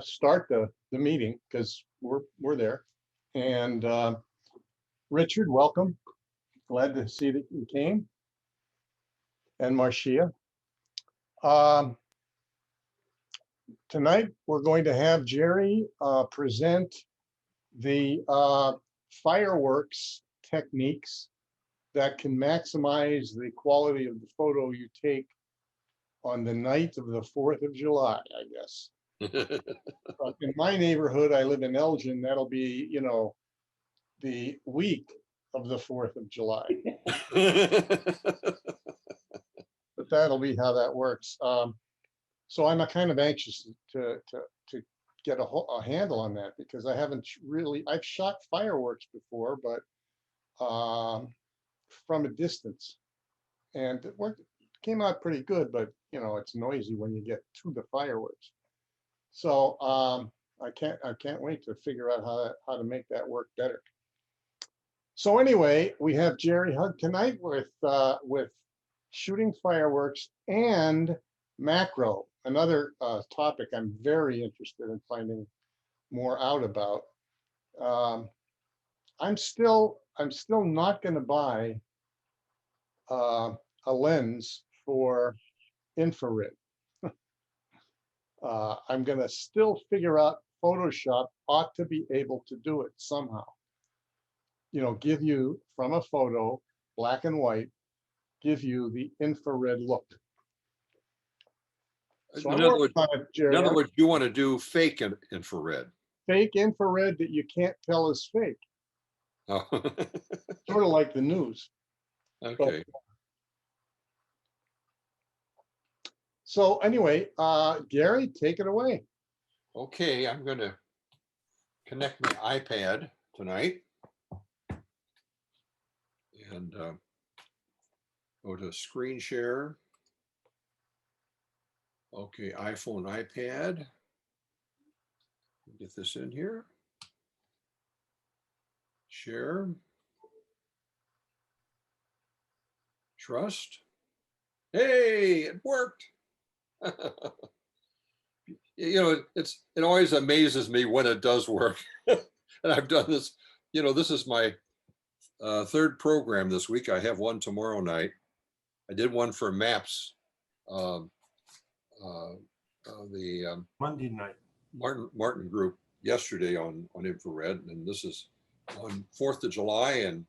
start the meeting because we're there. And Richard, welcome. Glad to see that you came. And Marcia. Tonight we're going to have Jerry present the fireworks techniques that can maximize the quality of the photo you take on the night of the 4th of July, I guess. In my neighborhood, I live in Elgin, that'll be, the week of the 4th of July. But that'll be how that works. So I'm kind of anxious to get a handle on that because I haven't really, I've shot fireworks before, but from a distance. And it came out pretty good, but it's noisy when you get to the fireworks. So I can't wait to figure out how to make that work better. So anyway, we have Jerry Hug tonight with shooting fireworks and macro, another topic I'm very interested in finding more out about. I'm still not going to buy a lens for infrared. I'm going to still figure out Photoshop ought to be able to do it somehow. Give you from a photo, black and white, give you the infrared look. So in other words, you want to do fake infrared. Fake infrared that you can't tell is fake. Oh. Sort of like the news. Okay. So anyway, Gary, take it away. Okay, I'm going to connect my iPad tonight and go to screen share. Okay, iPhone, iPad. Get this in here. Share. Trust. Hey, it worked. It always amazes me when it does work. And I've done this, this is my third program this week. I have one tomorrow night. I did one for maps. The Monday night. Martin group yesterday on infrared, and this is on 4th of July and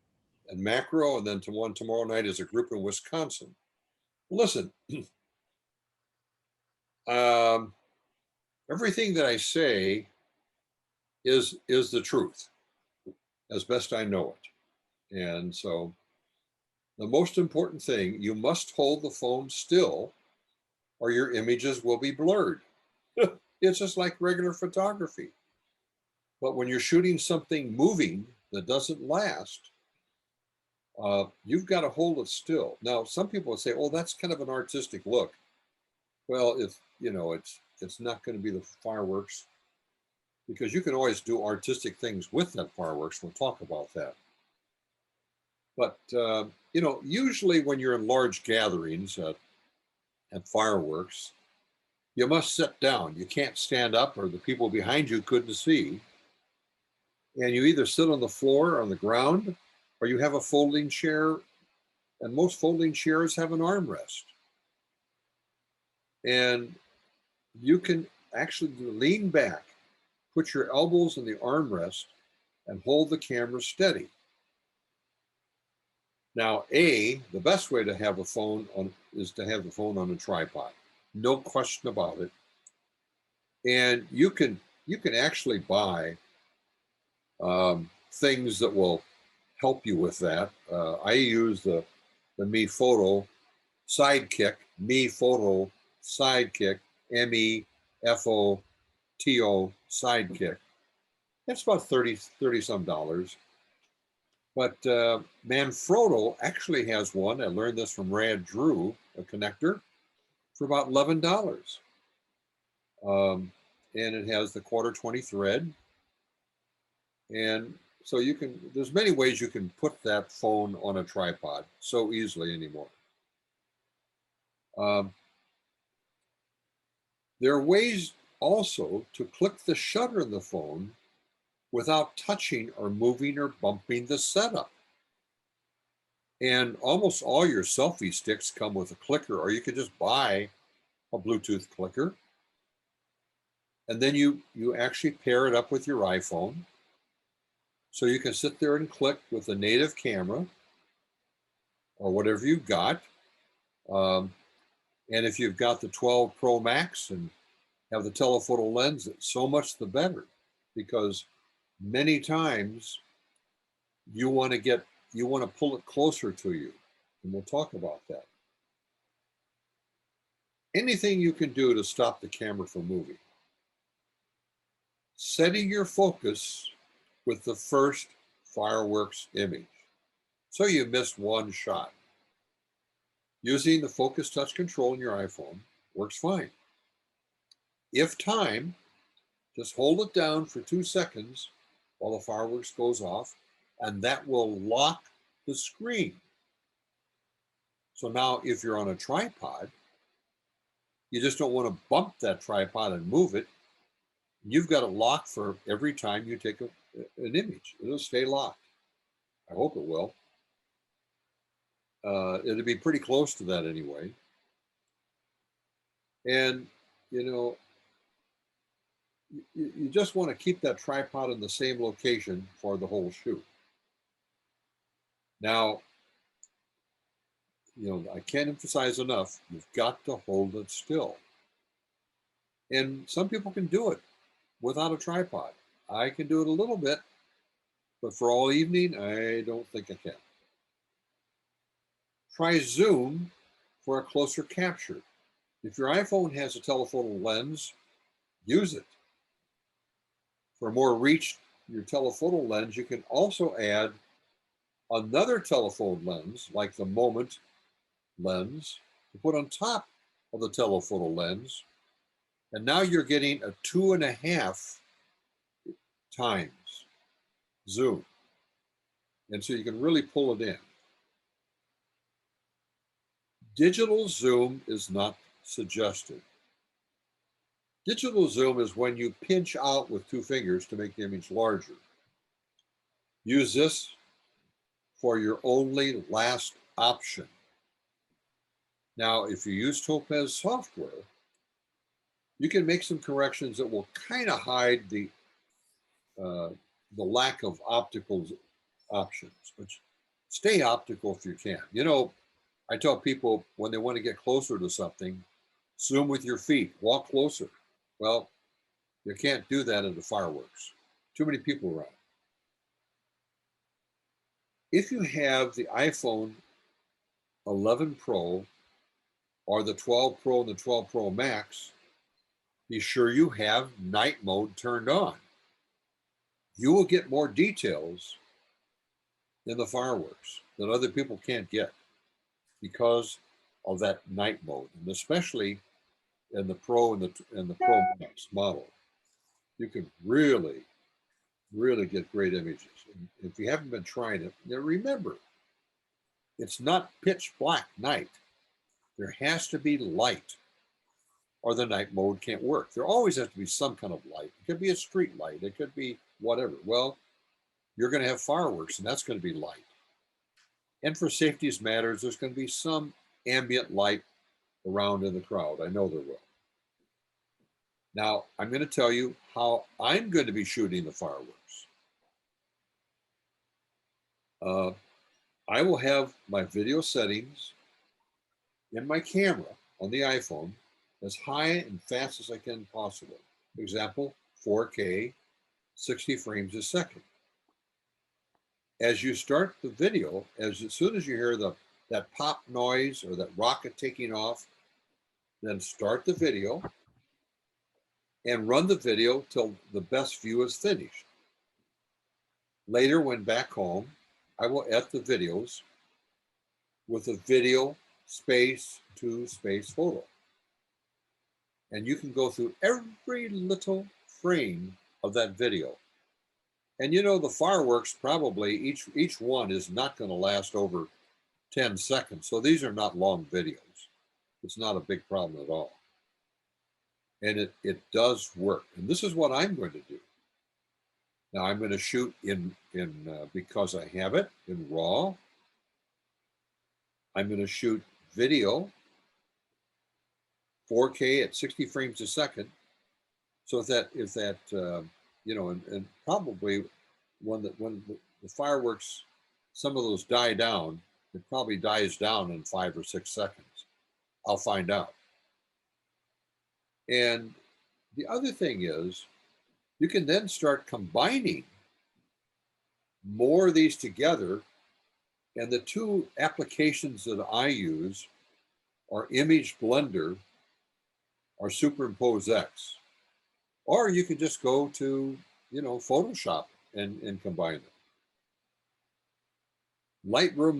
macro, and then one tomorrow night is a group in Wisconsin. Listen, everything that I say is the truth, as best I know it. And so the most important thing, you must hold the phone still or your images will be blurred. It's just like regular photography. But when you're shooting something moving that doesn't last, you've got to hold it still. Now, some people would say, "Oh, that's kind of an artistic look." Well, it's not going to be the fireworks, because you can always do artistic things with that fireworks. We'll talk about that. But usually when you're in large gatherings at fireworks, you must sit down. You can't stand up, or the people behind you couldn't see. And you either sit on the floor or on the ground, or you have a folding chair, and most folding chairs have an armrest. And you can actually lean back, put your elbows in the armrest, and hold the camera steady. Now, the best way to have a phone is to have the phone on a tripod. No question about it. And you can actually buy things that will help you with that. I use the Me Photo Sidekick, Me Photo Sidekick, MEFOTO Sidekick. That's about 30 some dollars. But Manfrotto actually has one. I learned this from Rad Drew, a connector, for about $11. And it has the 1/4-20 thread. And so there's many ways you can put that phone on a tripod so easily anymore. There are ways also to click the shutter in the phone without touching or moving or bumping the setup. And almost all your selfie sticks come with a clicker, or you could just buy a Bluetooth clicker. And then you actually pair it up with your iPhone. So you can sit there and click with the native camera or whatever you've got. Um, and if you've got the 12 Pro Max and have the telephoto lens, so much the better, because many times you want to pull it closer to you, and we'll talk about that. Anything you can do to stop the camera from moving. Setting your focus with the first fireworks image, so you missed one shot. Using the focus touch control in your iPhone works fine. If time, just hold it down for 2 seconds while the fireworks goes off, and that will lock the screen. So now if you're on a tripod, you just don't want to bump that tripod and move it. You've got it locked for every time you take an image. It'll stay locked. I hope it will. It'll be pretty close to that anyway. And, you know, you just want to keep that tripod in the same location for the whole shoot. Now, I can't emphasize enough, you've got to hold it still. And some people can do it without a tripod. I can do it a little bit, but for all evening, I don't think I can. Try zoom for a closer capture. If your iPhone has a telephoto lens, use it. For more reach, your telephoto lens, you can also add another telephoto lens, like the Moment lens, to put on top of the telephoto lens. And now you're getting a 2.5 times zoom. And so you can really pull it in. Digital zoom is not suggested. Digital zoom is when you pinch out with 2 fingers to make the image larger. Use this for your only last option. Now, if you use Topaz software, you can make some corrections that will kind of hide the lack of optical options, but stay optical if you can. I tell people when they want to get closer to something, zoom with your feet, walk closer. Well, you can't do that in the fireworks. Too many people around. If you have the iPhone 11 Pro or the 12 Pro and the 12 Pro Max, be sure you have night mode turned on. You will get more details in the fireworks that other people can't get because of that night mode, and especially in the Pro and the Pro Max model. You can really, really get great images. And if you haven't been trying it, remember, it's not pitch black night. There has to be light, or the night mode can't work. There always has to be some kind of light. It could be a street light. It could be whatever. Well, you're going to have fireworks, and that's going to be light. And for safety's matters, there's going to be some ambient light around in the crowd. I know there will. Now, I'm going to tell you how I'm going to be shooting the fireworks. I will have my video settings in my camera on the iPhone as high and fast as I can possible. For example, 4K, 60 frames a second. As you start the video, as soon as you hear that pop noise or that rocket taking off, then start the video and run the video till the best view is finished. Later, when back home, I will edit the videos with a video space to space photo. And you can go through every little frame of that video. And the fireworks, probably each one is not going to last over 10 seconds. So these are not long videos. It's not a big problem at all. and it does work. And this is what I'm going to do. Now I'm going to shoot because I have it in RAW. I'm going to shoot video 4K at 60 frames a second. So and probably when the fireworks, some of those die down, it probably dies down in 5 or 6 seconds. I'll find out. And the other thing is, you can then start combining more of these together. And the two applications that I use are Image Blender or Superimpose X. Or you can just go to, Photoshop and combine them. Lightroom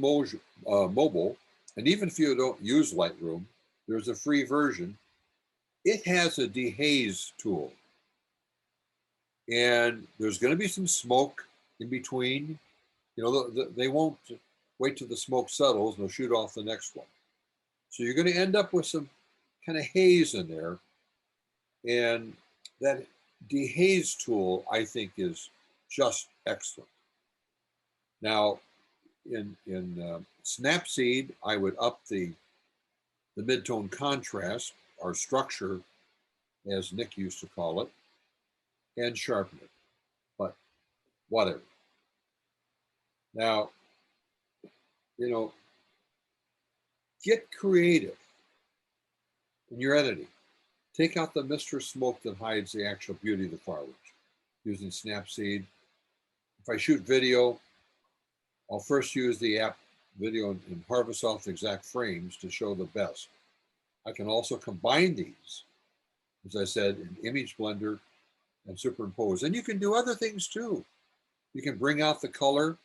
Mobile, and even if you don't use Lightroom, there's a free version. It has a dehaze tool. And there's going to be some smoke in between. They won't wait till the smoke settles and they'll shoot off the next one. So you're going to end up with some kind of haze in there. And that dehaze tool, I think, is just excellent. Now, in Snapseed, I would up the midtone contrast, or structure, as Nick used to call it, and sharpen it. But whatever. Now, get creative in your editing. Take out the Mr. Smoke that hides the actual beauty of the fireworks using Snapseed. If I shoot video, I'll first use the app video and harvest off the exact frames to show the best. I can also combine these, as I said, in Image Blender and Superimpose. And you can do other things too. You can bring out the color.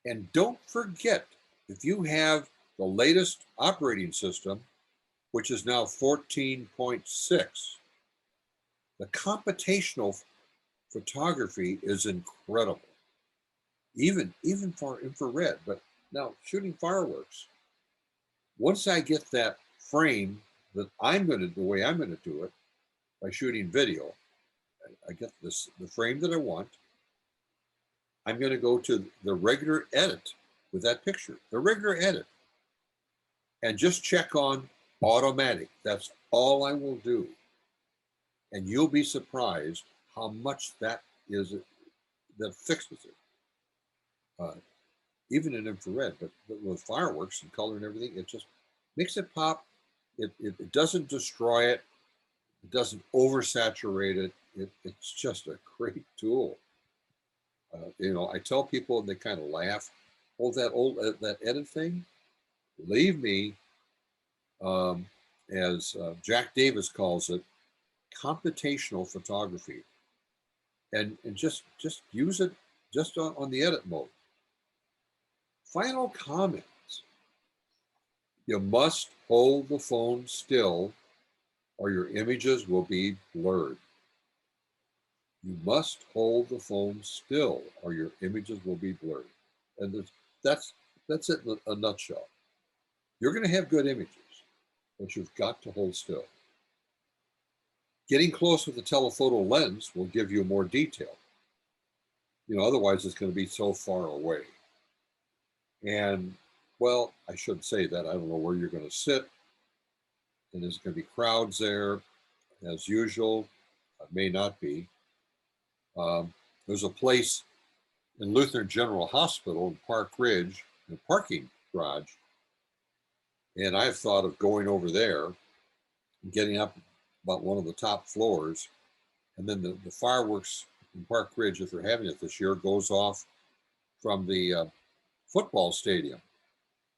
And don't forget, if you have the latest operating system, which is now 14.6, the computational photography is incredible, even for infrared. But now shooting fireworks, once I get that frame the way I'm going to do it by shooting video, I get the frame that I want. I'm going to go to the regular edit with that picture, the regular edit, and just check on automatic. That's all I will do. And you'll be surprised how much that fixes it. Even in infrared, but with fireworks and color and everything, it just makes it pop. It doesn't destroy it. It doesn't oversaturate it. It's just a great tool. I tell people and they kind of laugh. Oh, that edit thing. Believe me, as Jack Davis calls it, computational photography, and just use it just on the edit mode. Final comments. You must hold the phone still or your images will be blurred. You must hold the phone still or your images will be blurred. And that's it in a nutshell. You're going to have good images, but you've got to hold still. Getting close with the telephoto lens will give you more detail. Otherwise it's going to be so far away. And, well, I shouldn't say that. I don't know where you're going to sit. And there's going to be crowds there, as usual. May not be. There's a place in Lutheran General Hospital in Park Ridge, a parking garage. And I've thought of going over there and getting up about one of the top floors. And then the fireworks in Park Ridge, if they're having it this year, goes off from the football stadium.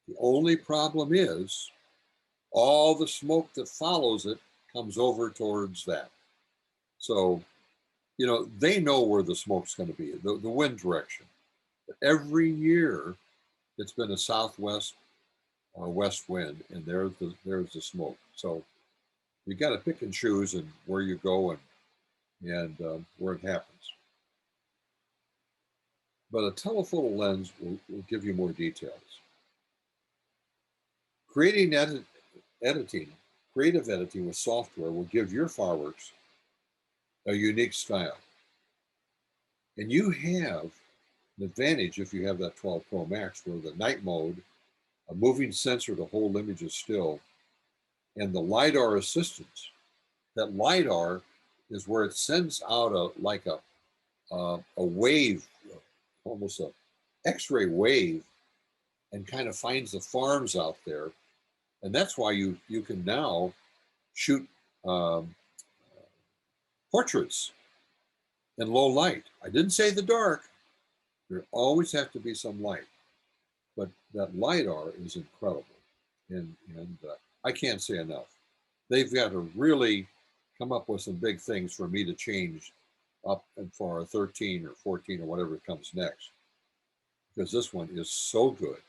The only problem is all the smoke that follows it comes over towards that. So, they know where the smoke's going to be, the wind direction. But every year it's been a southwest or west wind, and there's the smoke. So you got to pick and choose and where you go and where it happens. But a telephoto lens will give you more details. Creating creative editing with software will give your fireworks a unique style. And you have an advantage if you have that 12 Pro Max where the night mode, a moving sensor to hold images still, and the LiDAR assistance. That LiDAR is where it sends out a wave, almost a X-ray wave, and kind of finds the farms out there. And that's why you can now shoot portraits in low light. I didn't say the dark. There always has to be some light. But that LiDAR is incredible. And I can't say enough. They've got to really come up with some big things for me to change up and for our 13 or 14 or whatever comes next. Because this one is so good.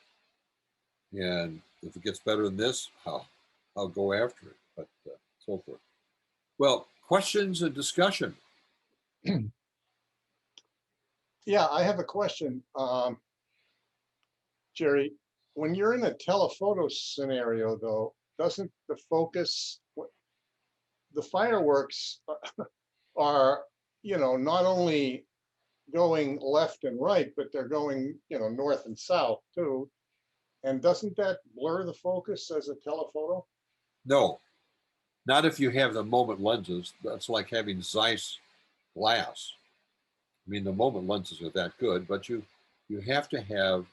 And if it gets better than this, I'll go after it, but so forth. Well, questions and discussion. Yeah, I have a question. Jerry, when you're in a telephoto scenario, though, doesn't the focus, the fireworks are, not only going left and right, but they're going, north and south too. And doesn't that blur the focus as a telephoto? No, not if you have the moment lenses. That's like having Zeiss glass. I mean, the moment lenses are that good, but you have to have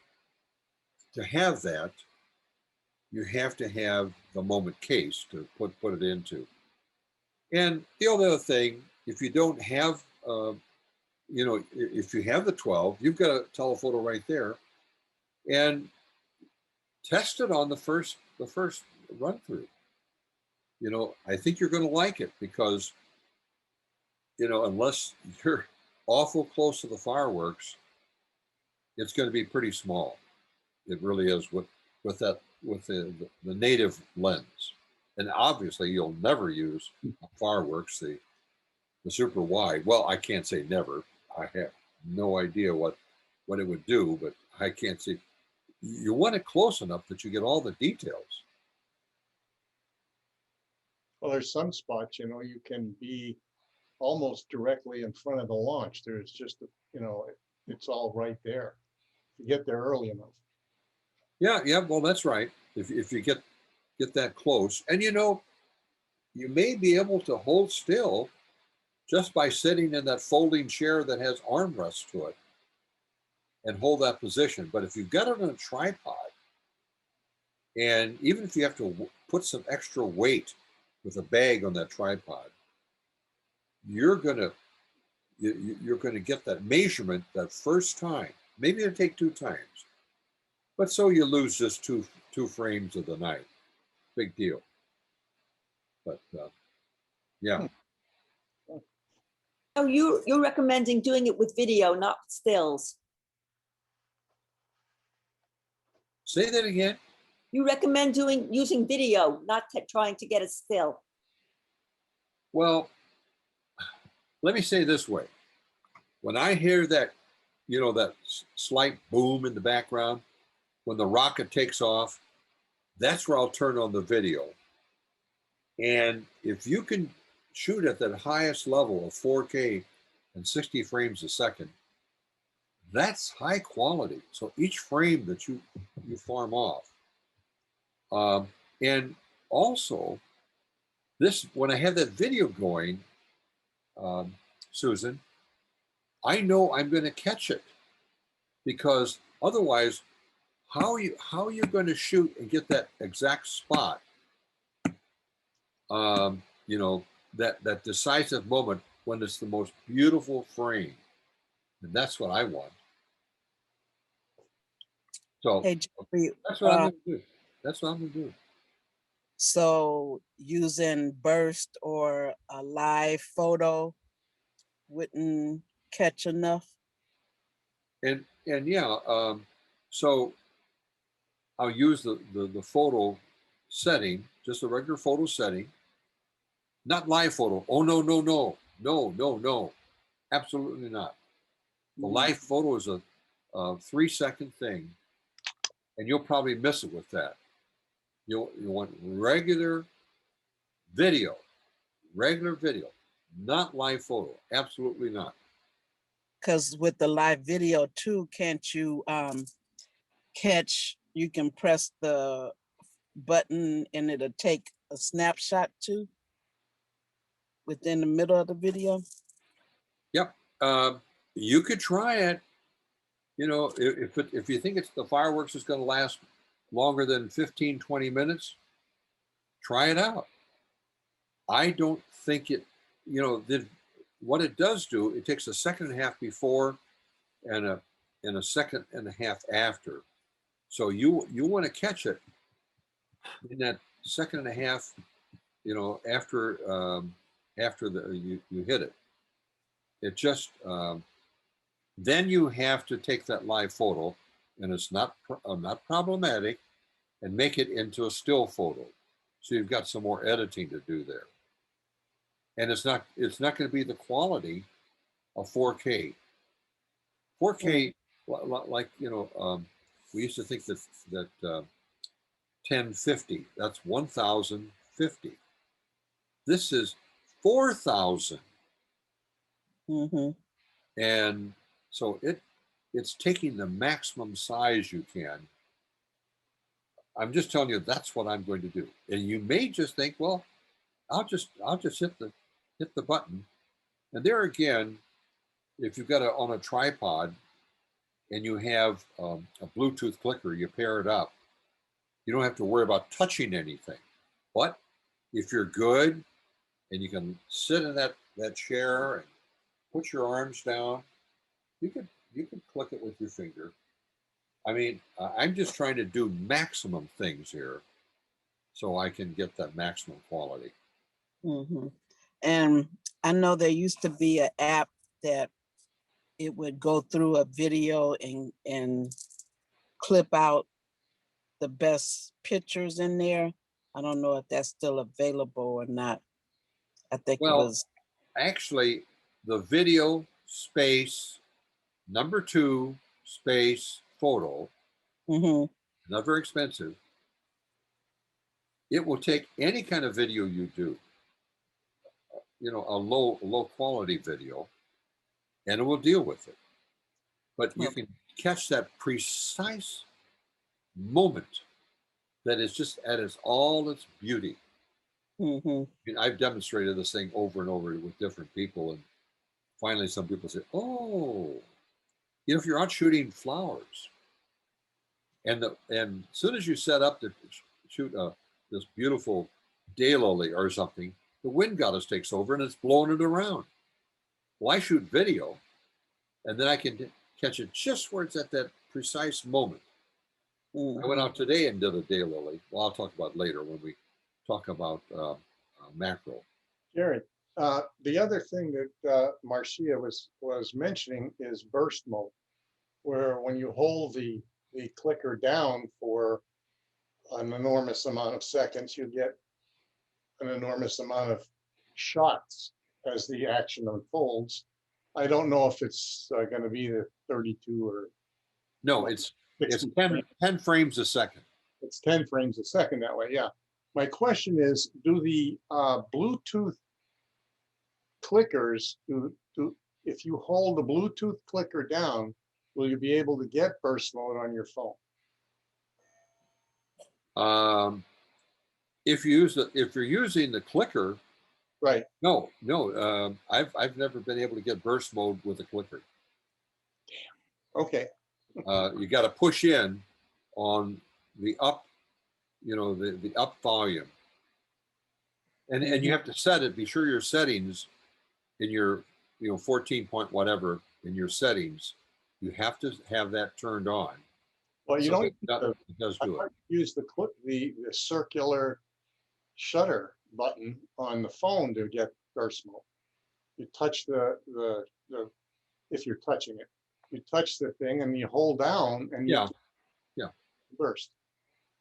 that. You have to have the moment case to put it into. And the other thing, if you don't have, if you have the 12, you've got a telephoto right there, and test it on the first run through. I think you're going to like it because, unless you're awful close to the fireworks, it's going to be pretty small. It really is with the native lens. And obviously you'll never use fireworks, the super wide. Well, I can't say never. I have no idea what it would do, but I can't see. You want it close enough that you get all the details. Well, there's some spots, you can be almost directly in front of the launch. There's just, it's all right there. If you get there early enough. Yeah. Well, that's right. If you get that close, and you may be able to hold still just by sitting in that folding chair that has armrests to it and hold that position. But if you've got it on a tripod, and even if you have to put some extra weight with a bag on that tripod, you're gonna get that measurement that first time. Maybe it'll take 2 times, but so you lose just two frames of the night. Big deal. But yeah. So you're recommending doing it with video, not stills. Say that again. You recommend using video, not trying to get a still. Well, let me say this way. When I hear that, that slight boom in the background, when the rocket takes off, that's where I'll turn on the video. And if you can shoot at that highest level of 4K and 60 frames a second, that's high quality. So each frame that you farm off. And also, when I have that video going, Susan, I know I'm going to catch it, because otherwise, how are you going to shoot and get that exact spot? That decisive moment when it's the most beautiful frame, and that's what I want. So Hey, Jeffrey, that's what I'm going to do. That's what I'm going to do. so using burst or a live photo wouldn't catch enough? And yeah, so I'll use the photo setting, just a regular photo setting, not live photo. Oh, no, absolutely not. The live photo is a 3-second thing, and you'll probably miss it with that. You want regular Video, regular video, not live photo. Absolutely not. Because with the live video too, can't you you can press the button and it'll take a snapshot too within the middle of the video? Yep. You could try it. You know, if you think the fireworks is going to last longer than 15, 20 minutes, try it out. I don't think what it does do, it takes a second and a half before and a second and a half after. So you want to catch it in that second and a half, after you hit it. It just then you have to take that live photo, and it's not problematic, and make it into a still photo. So you've got some more editing to do there, and it's not going to be the quality of 4K. 4K, like we used to think that 1050, that's 1050. This is 4000. Mm-hmm. And so it's taking the maximum size you can. I'm just telling you that's what I'm going to do. And you may just think, well, I'll just hit the button. And there again, if you've got on a tripod and you have a Bluetooth clicker, you pair it up. You don't have to worry about touching anything. But if you're good and you can sit in that chair and put your arms down, you could click it with your finger. I mean, I'm just trying to do maximum things here so I can get that maximum quality. Mm-hmm. And I know there used to be an app that it would go through a video and clip out the best pictures in there. I don't know if that's still available or not. I think it was. Actually, the video space #2 space photo, Mm-hmm. not very expensive. It will take any kind of video you do, a low quality video, and it will deal with it. But you can catch that precise moment that is just at all its beauty. Mm-hmm. I mean, I've demonstrated this thing over and over with different people, and finally some people say, oh, if you're out shooting flowers, and as soon as you set up to shoot this beautiful daylily or something, the wind goddess takes over and it's blowing it around. Well, I shoot video, and then I can catch it just where it's at that precise moment. Mm-hmm. I went out today and did a daylily. Well, I'll talk about later when we talk about macro. Jerry, the other thing that Marcia was mentioning is burst mode, where when you hold the clicker down for an enormous amount of seconds, you get an enormous amount of shots as the action unfolds. I don't know if it's going to be the 32 or No, it's 60 10 frames a second. It's 10 frames a second that way. Yeah. My question is, do the Bluetooth clickers, if you hold the Bluetooth clicker down, will you be able to get burst mode on your phone? If you're using the clicker, right? No. I've never been able to get burst mode with a clicker. Okay. You got to push in on the up, the up volume, and you have to set it. Be sure your settings in your 14 point whatever in your settings, you have to have that turned on. Well, you so don't. it does do it. Use the circular shutter button on the phone to get burst mode. You touch the if you're touching it, you touch the thing and you hold down and you burst.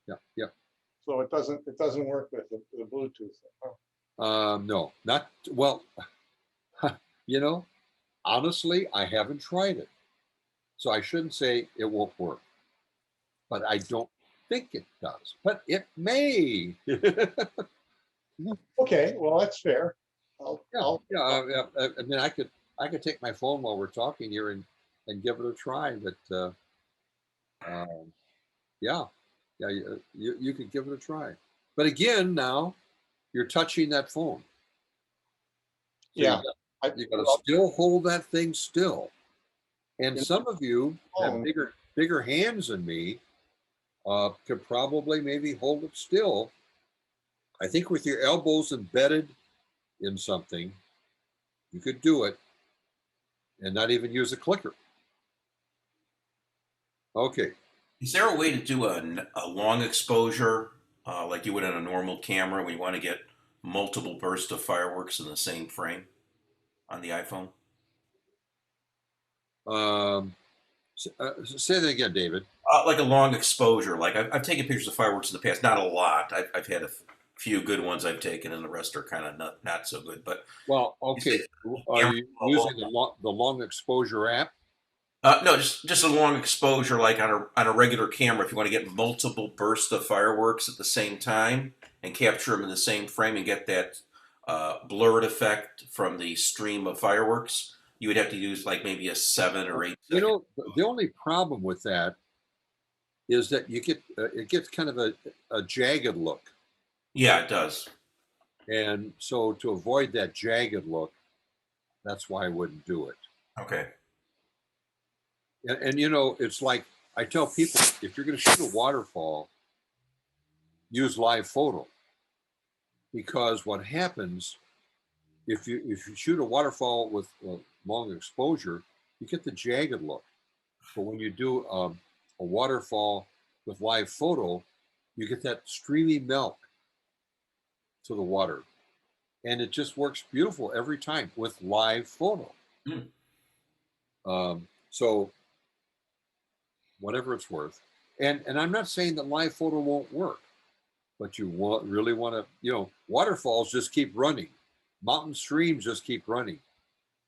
Yeah. So it doesn't work with the Bluetooth. Oh. No, not well. Honestly, I haven't tried it, so I shouldn't say it won't work. But I don't think it does. But it may. Okay, well, that's fair. Yeah, I'll, yeah. I mean, I could take my phone while we're talking here and give it a try. But um, yeah, yeah, you could give it a try. But again, now you're touching that phone, so yeah, you got to well, still hold that thing still. And you some of you have phone, bigger hands than me. Could probably maybe hold it still. I think with your elbows embedded in something, you could do it and not even use a clicker. Okay. Is there a way to do a long exposure like you would in a normal camera when you want to get multiple bursts of fireworks in the same frame on the iPhone? Um, say that again, David. Like a long exposure. Like I've taken pictures of fireworks in the past, not a lot. I've had a few good ones I've taken, and the rest are kind of not so good. But Well, you say okay. Are camera, you using the long exposure app? no, just a long exposure, like on a regular camera. If you want to get multiple bursts of fireworks at the same time and capture them in the same frame and get that blurred effect from the stream of fireworks, you would have to use like maybe a 7 or 8 You second. know, the only problem with that is that you get it gets kind of a jagged look, Yeah, it does. and so to avoid that jagged look, that's why I wouldn't do it. Okay. And you know, it's like I tell people, if you're going to shoot a waterfall, use live photo, because what happens if you shoot a waterfall with long exposure, you get the jagged look. But when you do a waterfall with live photo, you get that streamy milk to the water, and it just works beautiful every time with live photo. Hmm. So whatever it's worth, and I'm not saying that live photo won't work, but you really want to, you know, waterfalls just keep running, mountain streams just keep running,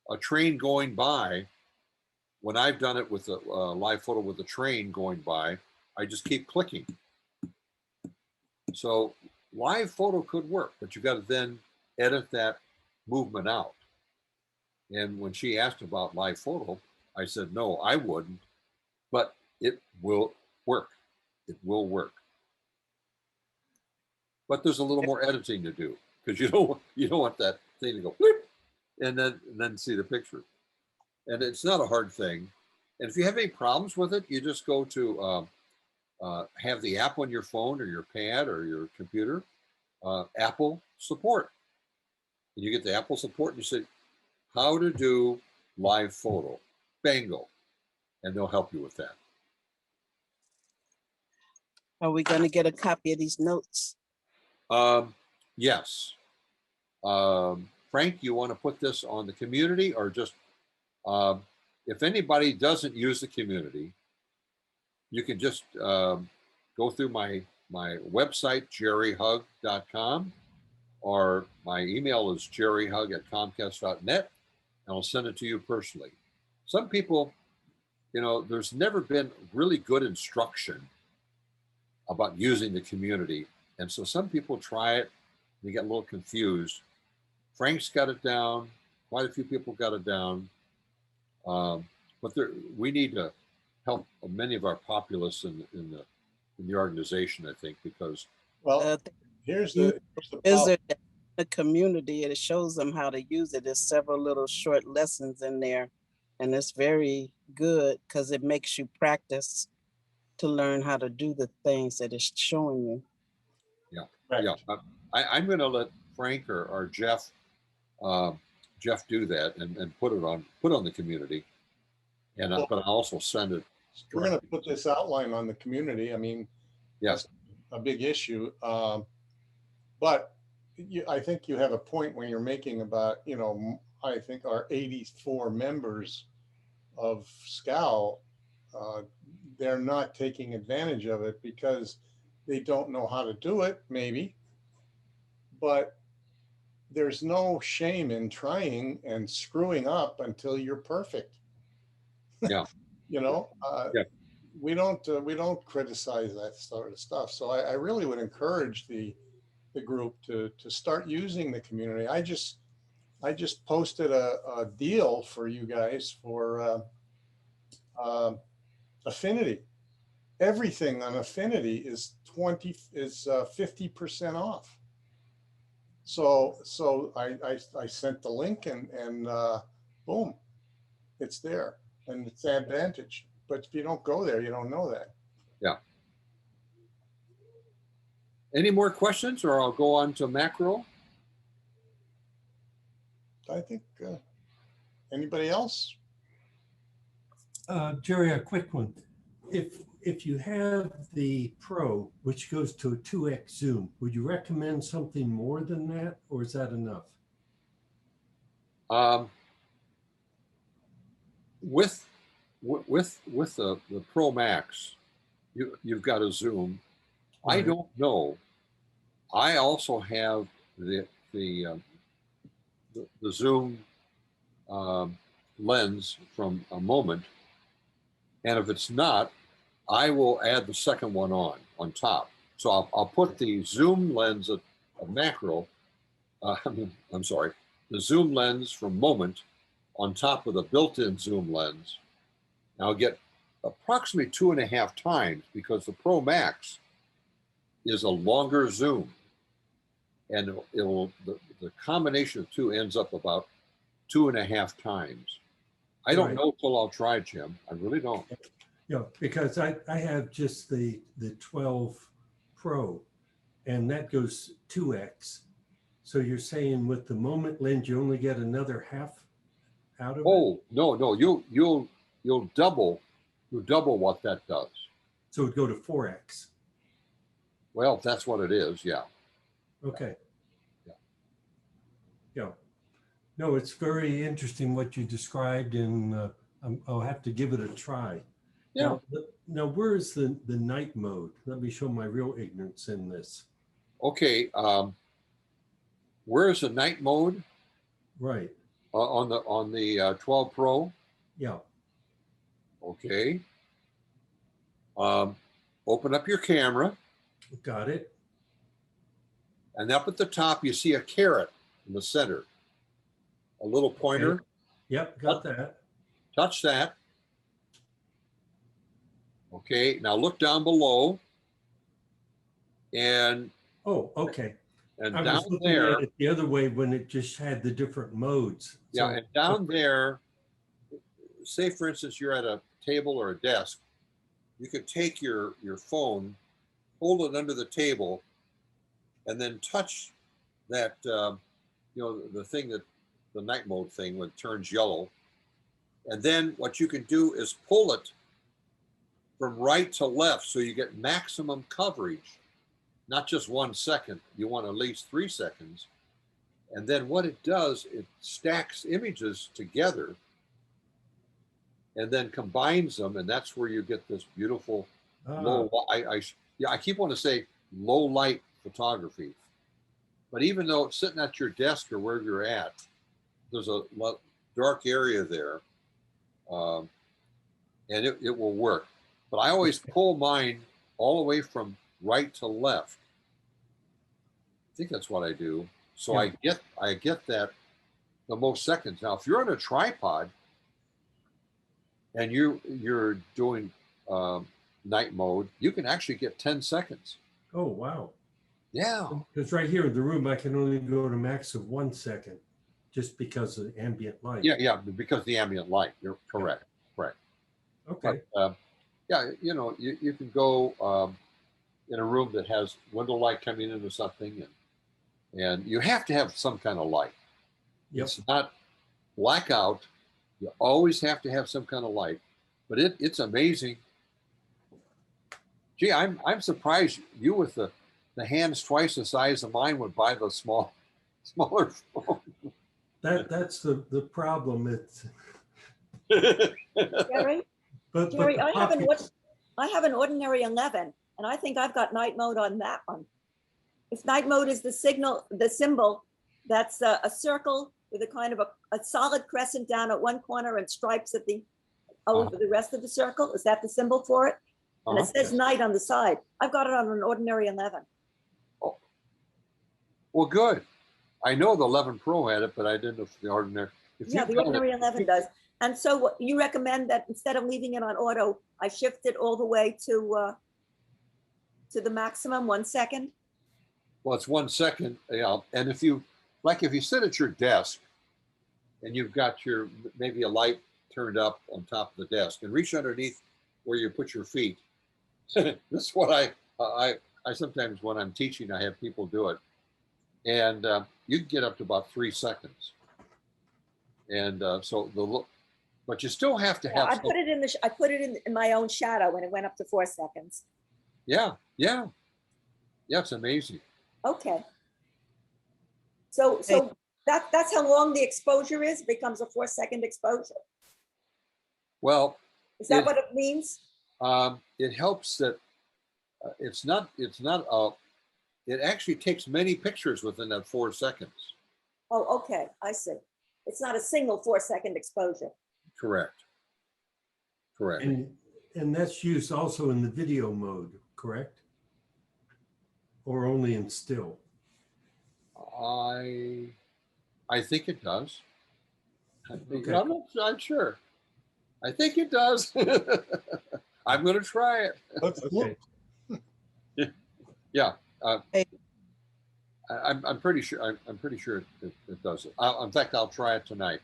a train going by. When I've done it with a live photo with a train going by, I just keep clicking. So live photo could work, but you got to then edit that movement out. And when she asked about live photo, I said, no, I wouldn't, but it will work. It will work. But there's a little more editing to do because you don't want that thing to go bloop, and then see the picture. And it's not a hard thing. And if you have any problems with it, you just go to have the app on your phone or your pad or your computer, Apple support. And you get the Apple support and you say, how to do live photo, bango, and they'll help you with that. Are we going to get a copy of these notes? Yes. Frank, you want to put this on the community or just, if anybody doesn't use the community, you can just go through my website, jerryhug.com, or my email is jerryhug@comcast.net, and I'll send it to you personally. Some people, you know, there's never been really good instruction about using the community. And so some people try it, they get a little confused. Frank's got it down. Quite a few people got it down. But we need to help many of our populace in the organization, I think, because well, Uh, here's you the problem. visit the community and it shows them how to use it. There's several little short lessons in there, and it's very good because it makes you practice to learn how to do the things that it's showing you. yeah, Correct. yeah. I'm going to let Frank or Jeff uh, Jeff do that and put on the community, and Well, but I also send it. we're going to put this outline on the community. I mean, Yes, that's a big issue. But I think you have a point when you're making about, you know, I think our 84 members of SCOW, they're not taking advantage of it because they don't know how to do it, maybe. But there's no shame in trying and screwing up until you're perfect. yeah, You know, yeah. we don't criticize that sort of stuff. So I really would encourage the the group to start using the community. I just posted a deal for you guys for Affinity. Everything on Affinity is 50% off. So I sent the link and boom, it's there, and it's Advantage. But if you don't go there, you don't know that. Yeah. Any more questions, or I'll go on to macro? I think anybody else? Jerry, a quick one. If you have the Pro, which goes to a 2x zoom, would you recommend something more than that, or is that enough? With the Pro Max, you've got a zoom. I Right. don't know. I also have the zoom lens from a Moment, and if it's not, I will add the second one on top. So I'll put the zoom lens of macro. I'm sorry, the zoom lens from Moment on top of the built-in zoom lens. And I'll get approximately 2.5 times, because the Pro Max is a longer zoom, and the combination of two ends up about 2.5 times. I don't Right. know till I'll try, Jim. I really don't. Yeah, because I have just the 12 Pro, and that goes 2x. So you're saying with the Moment lens, you only get another half out of it? Oh, no, you'll double what that does. So it'd go to 4x. Well, that's what it is, yeah. Okay. Yeah. Yeah. No, it's very interesting what you described, and I'll have to give it a try. Yeah. Now, where is the night mode? Let me show my real ignorance in this. Okay, where's the night mode Right. on the 12 Pro? Yeah. Okay. Open up your camera, Got it. and up at the top you see a caret in the center, a little pointer. Okay. Yep. Got that. Touch that. Okay, now look down below, and Oh, okay. I down was looking there, at it the other way when it just had the different modes. yeah, So- and down there, say for instance you're at a table or a desk, you could take your phone, hold it under the table, and then touch that the thing, that the night mode thing, when it turns yellow, and then what you can do is pull it from right to left, so you get maximum coverage, not just 1 second. You want at least 3 seconds. And then what it does, it stacks images together and then combines them, and that's where you get this beautiful low. I keep wanting to say low light photography, but even though it's sitting at your desk or wherever you're at, there's a dark area there, and it will work. But I always pull mine all the way from right to left. I think that's what I do. So Yeah. I get that the most seconds. Now, if you're on a tripod and you're doing night mode, you can actually get 10 seconds. Oh, wow. Yeah. Because right here in the room, I can only go to max of 1 second just because of ambient light. Yeah, because the ambient light. You're correct. Correct. Okay. But, yeah, you can go in a room that has window light coming into something, and you have to have some kind of light. Yep. It's not blackout. You always have to have some kind of light, but it's amazing. Gee, I'm surprised you, with the hands twice the size of mine, would buy the smaller phone. That's the problem. It's Jerry, but Jerry, the I have an ordinary 11, and I think I've got night mode on that one. If night mode is the symbol, that's a circle with a kind of a solid crescent down at one corner and stripes at the over the rest of the circle. Is that the symbol for it? And it says night on the side. I've got it on an ordinary 11. Well, good. I know the 11 Pro had it, but I didn't know if the ordinary. If Yeah, you've the got it- ordinary 11 does. And so you recommend that instead of leaving it on auto, I shift it all the way to the maximum 1 second? Well, it's 1 second, and if you sit at your desk and you've got your maybe a light turned up on top of the desk and reach underneath where you put your feet. This is what I sometimes when I'm teaching, I have people do it, and you can get up to about 3 seconds, and but you still have to Yeah, have. I put it in I put it in my own shadow and it went up to 4 seconds. Yeah, it's amazing. Okay. So that's how long the exposure is, becomes a 4 second exposure. Well, Is that It- what it means? it helps that it's not it actually takes many pictures within that 4 seconds. Oh, okay, I see. It's not a single 4 second exposure. Correct. And that's used also in the video mode, correct? Or only in still? I think it does. Okay. I'm not sure. I think it does. I'm going to try it. Let's look. Okay. Yeah. Hey. I'm pretty sure. I'm pretty sure it does it. In fact, I'll try it tonight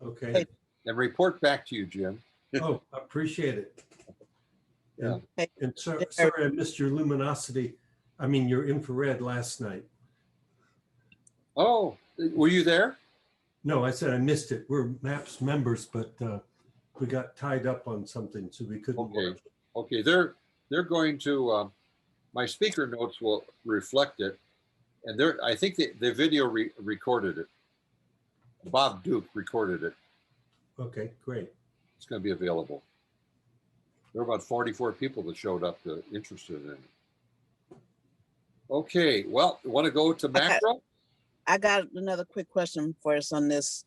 Okay. and report back to you, Jim. Oh, appreciate it. Yeah. And sorry, I missed your luminosity. I mean, your infrared last night. Oh, were you there? No, I said I missed it. We're MAPS members, but we got tied up on something, so we couldn't Okay. watch. Okay. They're going to. My speaker notes will reflect it, and I think the video recorded it. Bob Duke recorded it. Okay, great. It's going to be available. There were about 44 people that showed up interested in it. Okay, well, you want to go to macro? I got another quick question for us on this.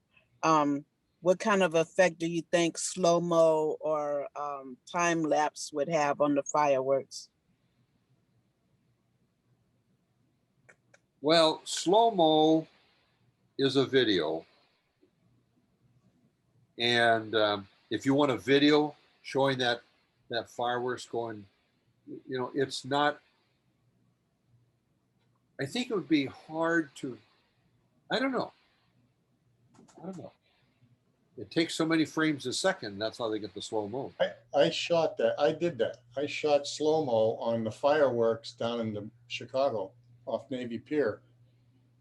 What kind of effect do you think slow-mo or time lapse would have on the fireworks? Well, slow-mo is a video. And if you want a video showing that fireworks going, it's not, I think it would be hard to, I don't know. It takes so many frames a second. That's how they get the slow-mo. I shot that. I did that. I shot slow-mo on the fireworks down in Chicago off Navy Pier.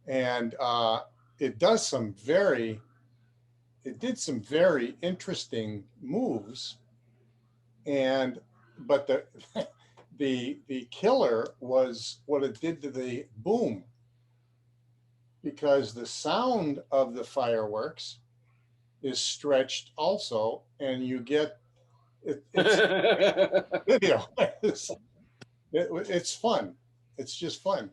And it did some very interesting moves. But the killer was what it did to the boom, because the sound of the fireworks is stretched also, and you get it's video. It's fun. It's just fun.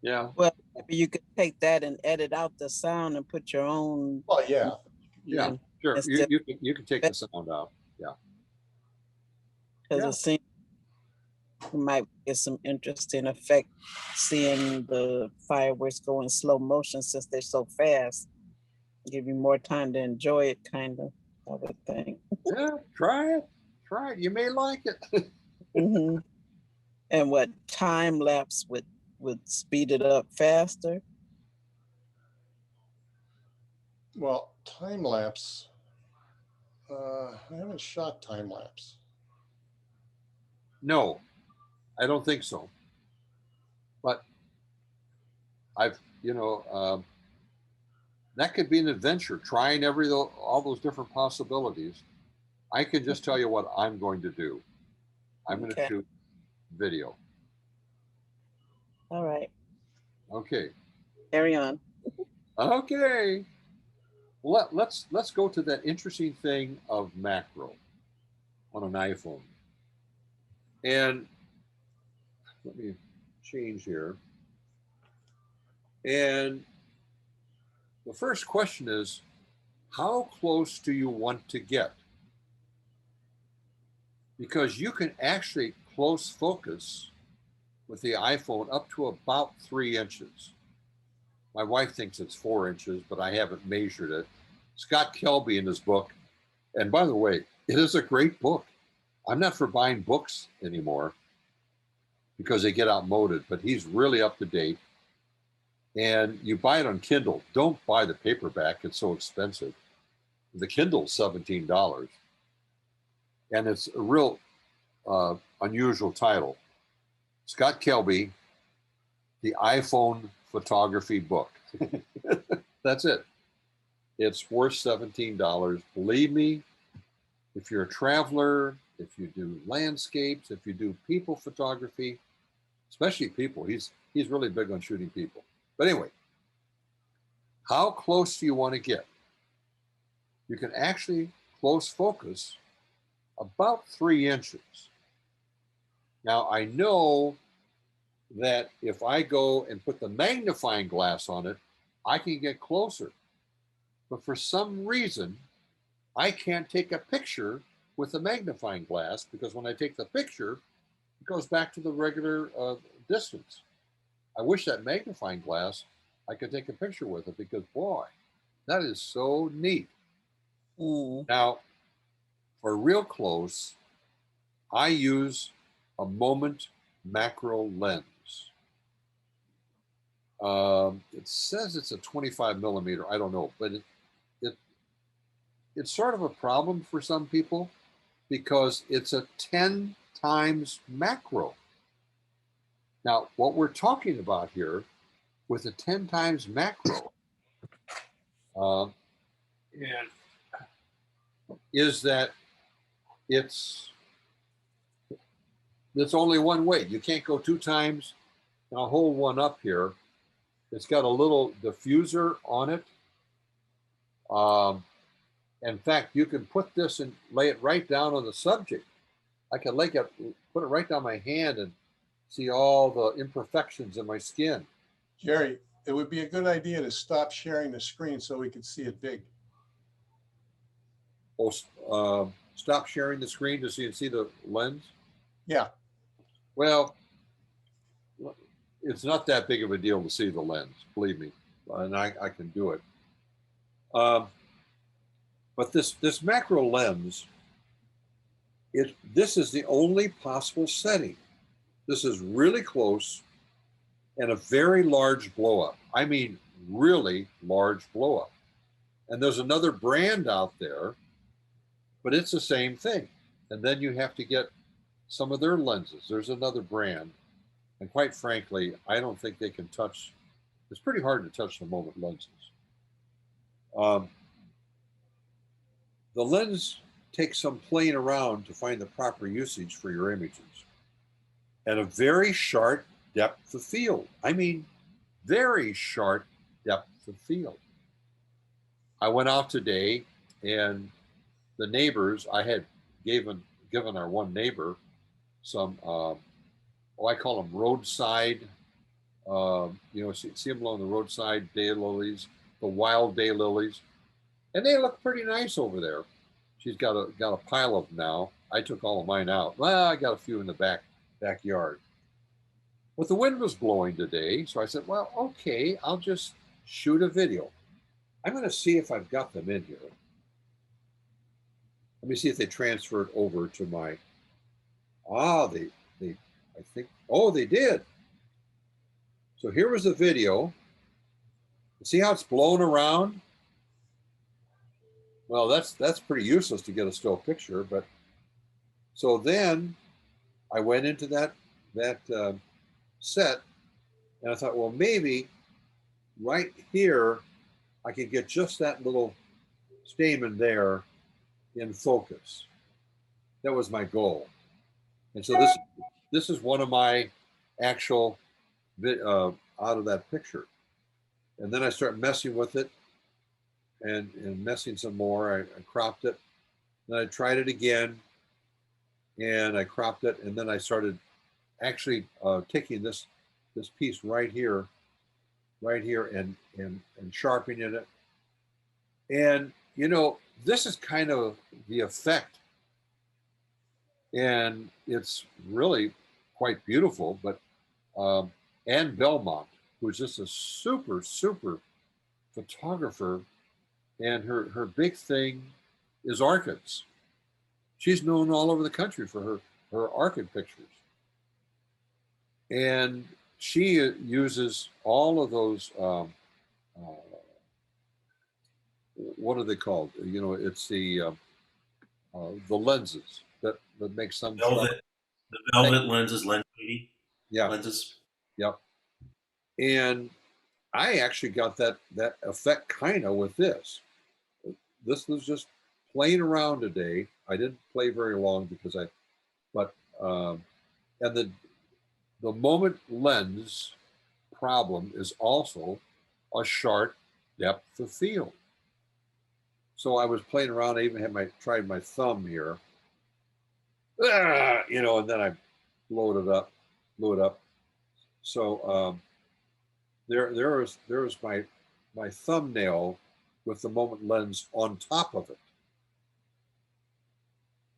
Yeah. Well, maybe you could take that and edit out the sound and put your own. Well, yeah. Yeah, sure. Instead- You can take the sound out. Yeah. Because Yeah. it seems you might get some interesting effect seeing the fireworks go in slow motion since they're so fast. Give you more time to enjoy it, kind of, I would think. Yeah, try it. You may like it. Mhm. And what time lapse would speed it up faster? Well, time lapse. I haven't shot time lapse. No, I don't think so. But I've, that could be an adventure, trying all those different possibilities. I can just tell you what I'm going to do. I'm going to Okay. shoot video. All right, Okay. carry on. Okay. Let's go to that interesting thing of macro on an iPhone. And let me change here. And the first question is, how close do you want to get? Because you can actually close focus with the iPhone up to about 3 inches. My wife thinks it's 4 inches, but I haven't measured it. Scott Kelby in his book, and by the way, it is a great book. I'm not for buying books anymore because they get outmoded, but he's really up to date. And you buy it on Kindle. Don't buy the paperback, it's so expensive. The Kindle's $17. And it's a real unusual title. Scott Kelby, the iPhone photography book. That's it. It's worth $17. Believe me, if you're a traveler, if you do landscapes, if you do people photography, especially people, he's really big on shooting people. But anyway, how close do you want to get? You can actually close focus about 3 inches. Now, I know that if I go and put the magnifying glass on it, I can get closer. But for some reason, I can't take a picture with the magnifying glass because when I take the picture, it goes back to the regular distance. I wish that magnifying glass, I could take a picture with it because boy, that is so neat. Now, for real close, I use a Moment macro lens. It says it's a 25 millimeter. I don't know, but it's sort of a problem for some people because it's a 10 times macro. Now, what we're talking about here with a 10 times macro is that it's only one way. You can't go 2 times. And I'll hold one up here. It's got a little diffuser on it. In fact, you can put this and lay it right down on the subject. I can put it right down my hand and see all the imperfections in my skin. Jerry, it would be a good idea to stop sharing the screen so we could see it big. Oh, stop sharing the screen so you can see the lens? Yeah. Well, it's not that big of a deal to see the lens, believe me, and I can do it. But this macro lens, this is the only possible setting. This is really close and a very large blow up. I mean, really large blow up. And there's another brand out there, but it's the same thing. And then you have to get some of their lenses. There's another brand. And quite frankly, I don't think they can touch. It's pretty hard to touch the Moment lenses. The lens takes some playing around to find the proper usage for your images. And a very sharp depth of field. I mean, very sharp depth of field. I went out today and the neighbors, I had given our one neighbor some, I call them roadside, see them along the roadside daylilies, the wild daylilies, and they look pretty nice over there. She's got a pile of them now. I took all of mine out. Well, I got a few in the backyard. But the wind was blowing today, so I said, well, okay, I'll just shoot a video. I'm going to see if I've got them in here. Let me see if they transferred over to my, I think, they did. So here was the video. See how it's blown around? Well, that's pretty useless to get a still picture, but so then I went into that set and I thought, well, maybe right here I could get just that little stamen there in focus. That was my goal. And so this is one of my actual out of that picture. And then I start messing with it and messing some more. I cropped it. Then I tried it again and I cropped it. And then I started actually taking this piece right here and sharpening it. And, this is kind of the effect. And it's really quite beautiful, but Ann Belmont, who's just a super, super photographer, and her big thing is orchids. She's known all over the country for her orchid pictures. And she uses all of those, what are they called? You know, it's the lenses that make some stuff. Velvet, the velvet lenses, lens 80 Yeah, lenses. yep. And I actually got that effect kind of with this. This was just playing around today. I didn't play very long because but and the moment lens problem is also a short depth of field. So I was playing around. I even had tried my thumb here, you know, and then I blew it up. So there was my thumbnail with the moment lens on top of it.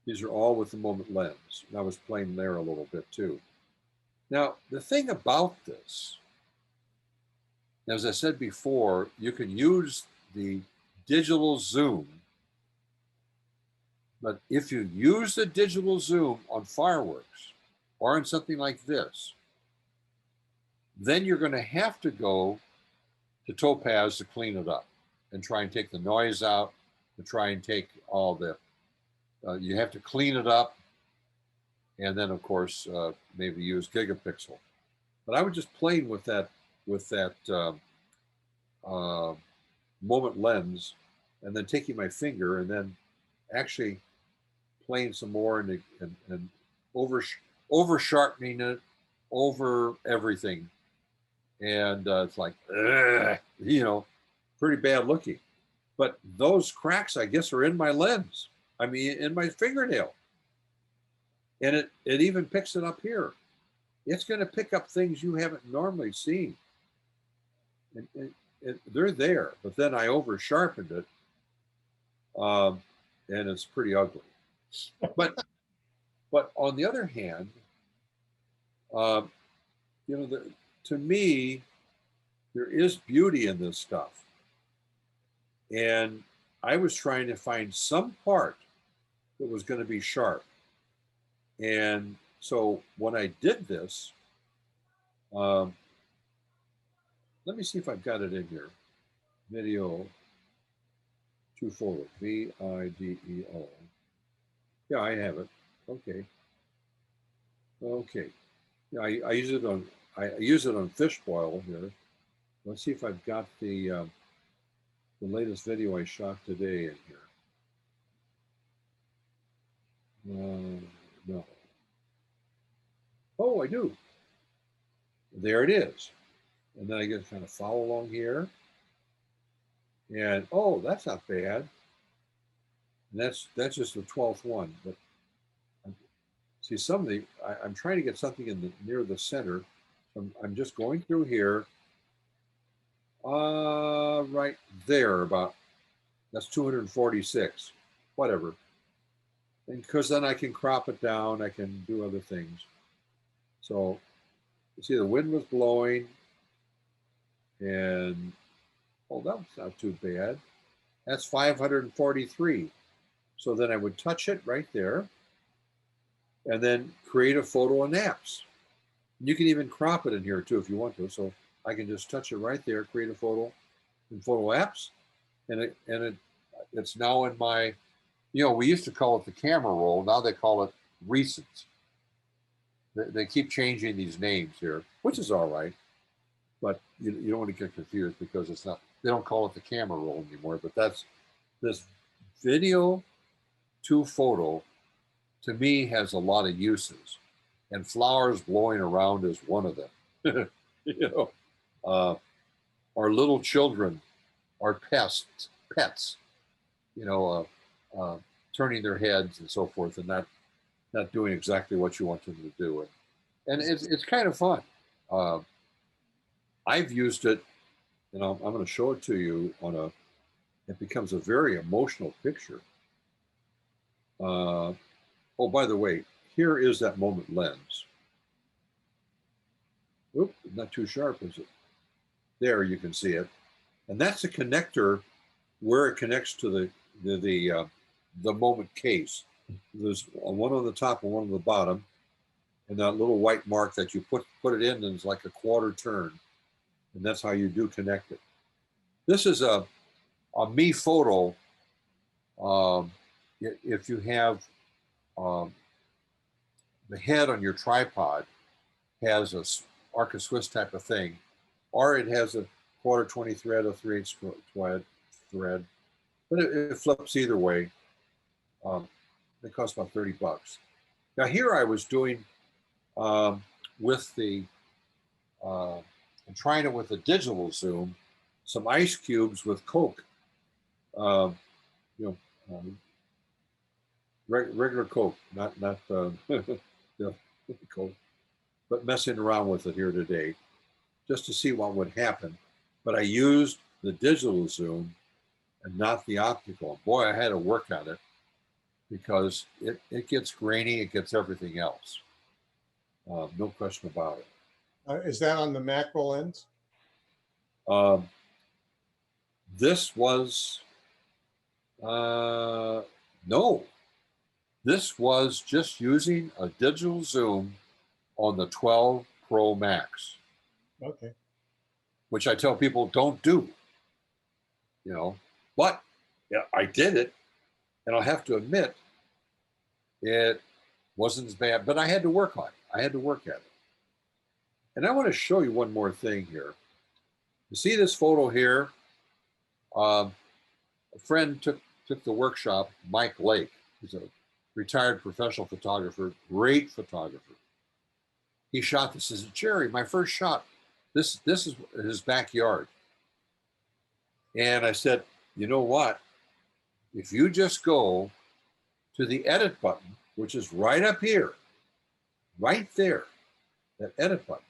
These are all with the moment lens. And I was playing there a little bit too. Now, the thing about this, as I said before, you can use the digital zoom, but if you use the digital zoom on fireworks or on something like this, then you're going to have to go to Topaz to clean it up and try and take the noise out, to try and take all the, you have to clean it up, and then of course maybe use gigapixel. But I was just playing with that moment lens, and then taking my finger and then actually playing some more and over sharpening it over everything, and it's like, you know, pretty bad looking. But those cracks, I guess, are in my lens. I mean, in my fingernail, and it even picks it up here. It's going to pick up things you haven't normally seen, and they're there. But then I over sharpened it, and it's pretty ugly. But on the other hand, you know, to me, there is beauty in this stuff. And I was trying to find some part that was going to be sharp. And so when I did this, let me see if I've got it in here. Video to forward, video. Yeah, I have it. Okay. Okay. Yeah, I use it on fish boil here. Let's see if I've got the latest video I shot today in here. No. Oh, I do. There it is. And then I get kind of follow along here. And oh, that's not bad. And that's just the 12th one. But see, some of the I'm trying to get something in near the center. I'm just going through here. Right there, about that's 246. Whatever. And because then I can crop it down, I can do other things. So you see the wind was blowing, and oh, that was not too bad. That's 543. So then I would touch it right there, and then create a photo in apps. You can even crop it in here too if you want to. So I can just touch it right there, create a photo in photo apps, and it's now in my, you know, we used to call it the camera roll. Now they call it recent. They keep changing these names here, which is all right. But you don't want to get confused because it's not, they don't call it the camera roll anymore. But that's, this video to photo, to me, has a lot of uses. And flowers blowing around is one of them. You know, our little children, our pets, you know, turning their heads and so forth, and not doing exactly what you want them to do. And it's kind of fun. I've used it, and I'm going to show it to you it becomes a very emotional picture. Oh, by the way, here is that moment lens. Oop, not too sharp, is it? There, you can see it. And that's the connector where it connects to the moment case. There's one on the top and one on the bottom, and that little white mark that you put it in, and it's like a quarter turn, and that's how you do connect it. This is a me photo. If you have the head on your tripod has a arc of Swiss type of thing, or it has a quarter 20 thread, a 3/8 thread, but it flips either way. It costs about $30. Now here I was doing with the I'm trying it with a digital zoom, some ice cubes with Coke, you know, regular Coke, not the Coke, but messing around with it here today, just to see what would happen. But I used the digital zoom and not the optical. Boy, I had to work on it because it gets grainy, it gets everything else. No question about it. Is that on the macro lens? This was, no, this was just using a digital zoom on the 12 Pro Max, Okay. which I tell people don't do, you know, but yeah, I did it. And I'll have to admit, it wasn't as bad, but I had to work on it. I had to work at it. And I want to show you one more thing here. You see this photo here? A friend took the workshop, Mike Lake. He's a retired professional photographer, great photographer. He shot this. He says, Jerry, my first shot. This is his backyard. And I said, you know what? If you just go to the edit button, which is right up here, right there, that edit button,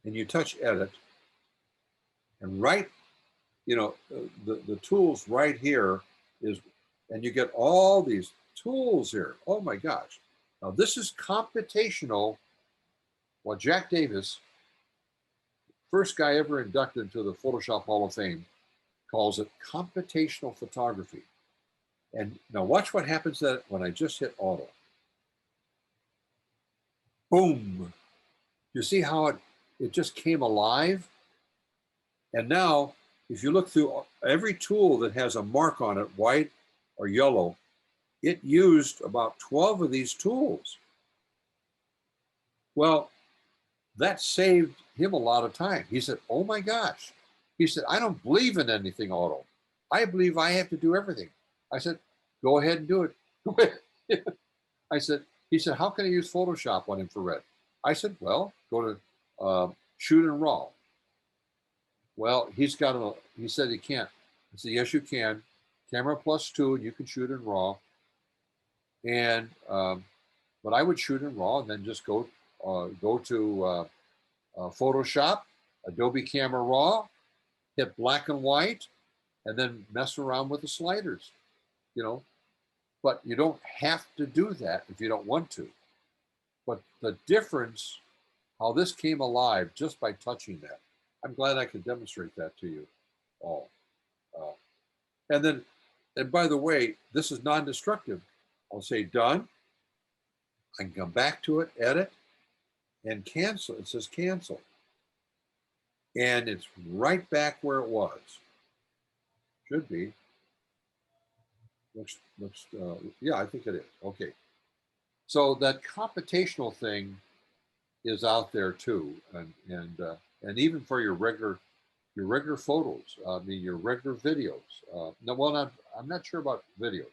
and you touch edit, and right, you know, the tools right here is, and you get all these tools here. Oh my gosh. Now this is computational. Well, Jack Davis, first guy ever inducted into the Photoshop Hall of Fame, calls it computational photography. And now watch what happens that when I just hit auto. Boom. You see how it just came alive? And now, if you look through every tool that has a mark on it, white or yellow, it used about 12 of these tools. Well, that saved him a lot of time. He said, oh my gosh. He said, I don't believe in anything auto. I believe I have to do everything. I said, go ahead and do it. Go ahead. He said, how can I use Photoshop on infrared? I said, well, go to shoot in RAW. Well, he said he can't. I said, yes, you can. Camera +2, and you can shoot in RAW. And, but I would shoot in RAW and then just go to Photoshop, Adobe Camera Raw, hit black and white, and then mess around with the sliders, you know. But you don't have to do that if you don't want to. But the difference, how this came alive just by touching that, I'm glad I could demonstrate that to you all. And by the way, this is non-destructive. I'll say done. I can come back to it, edit, and cancel. It says cancel. And it's right back where it was. Should be. Looks, yeah, I think it is. Okay. So that computational thing is out there too. And even for your regular photos, I mean, your regular videos. No, well, I'm not sure about videos,